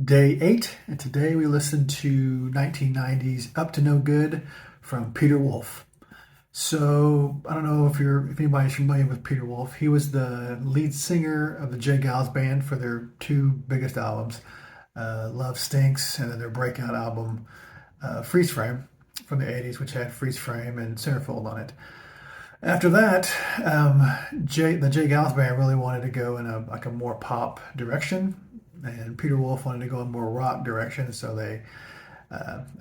Day 8, and today we listen to 1990's Up to No Good from Peter Wolf. So I don't know if anybody's familiar with Peter Wolf. He was the lead singer of the J. Geils band for their two biggest albums, Love Stinks, and then their breakout album Freeze Frame from the 80s, which had Freeze Frame and Centerfold on it. After that, the J. Geils band really wanted to go in a more pop direction, and Peter Wolf wanted to go in a more rock direction, so they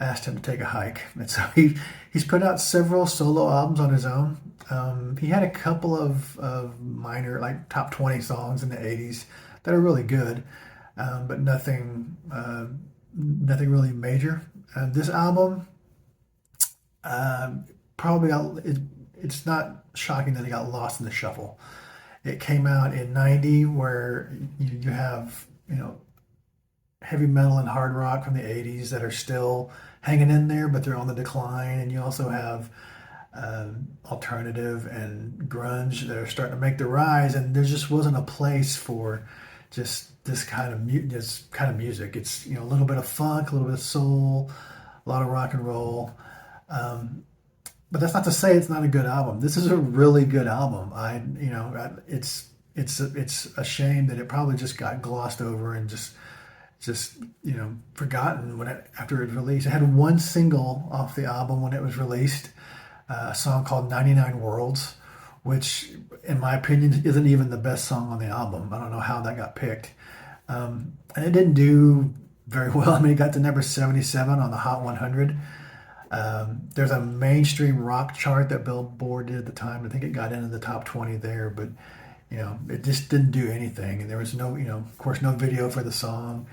asked him to take a hike. And so he's put out several solo albums on his own. He had a couple of minor, like top 20 songs in the 80s that are really good, but nothing really major. This album probably it's not shocking that it got lost in the shuffle. It came out in '90, where you have heavy metal and hard rock from the '80s that are still hanging in there, but they're on the decline, and you also have alternative and grunge that are starting to make the rise, and there just wasn't a place for just this kind of music. It's a little bit of funk, a little bit of soul, a lot of rock and roll. But that's not to say it's not a good album. This is a really good album. It's a shame that it probably just got glossed over and just forgotten after it was released. It had one single off the album when it was released, a song called 99 Worlds, which in my opinion isn't even the best song on the album. I don't know how that got picked. And it didn't do very well. I mean, it got to number 77 on the Hot 100. There's a mainstream rock chart that Billboard did at the time. I think it got into the top 20 there, but it just didn't do anything. And there was no, of course, no video for the song.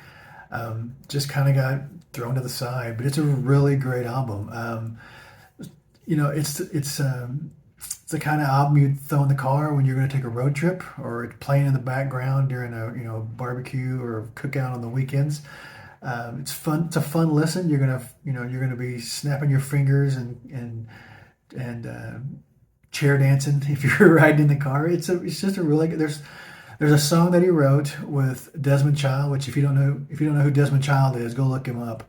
Just kind of got thrown to the side. But it's a really great album. It's the kind of album you'd throw in the car when you're going to take a road trip, or it's playing in the background during a barbecue or cookout on the weekends. It's fun. It's a fun listen. You're gonna be snapping your fingers and chair dancing if you're riding in the car. It's just a really good. There's a song that he wrote with Desmond Child, which if you don't know who Desmond Child is, go look him up.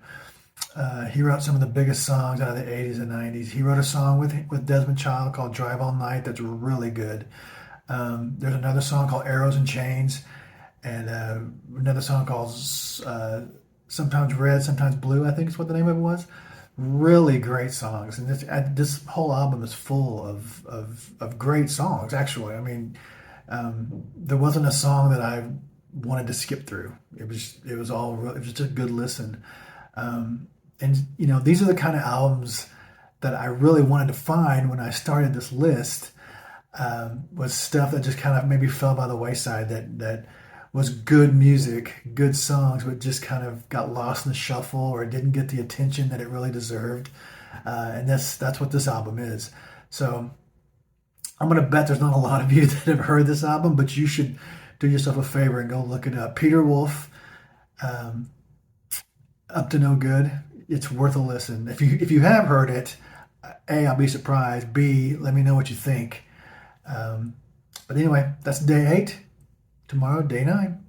He wrote some of the biggest songs out of the '80s and '90s. He wrote a song with Desmond Child called "Drive All Night" that's really good. There's another song called "Arrows and Chains," and another song called Sometimes Red, Sometimes Blue, I think is what the name of it was. Really great songs. And this whole album is full of great songs, actually. I mean, there wasn't a song that I wanted to skip through. It was just a good listen. These are the kind of albums that I really wanted to find when I started this list, was stuff that just kind of maybe fell by the wayside, that was good music, good songs, but just kind of got lost in the shuffle, or didn't get the attention that it really deserved. And that's what this album is. So I'm gonna bet there's not a lot of you that have heard this album, but you should do yourself a favor and go look it up. Peter Wolf, Up to No Good. It's worth a listen. If you have heard it, A, I'll be surprised. B, let me know what you think. But anyway, that's day 8. Tomorrow, day 9.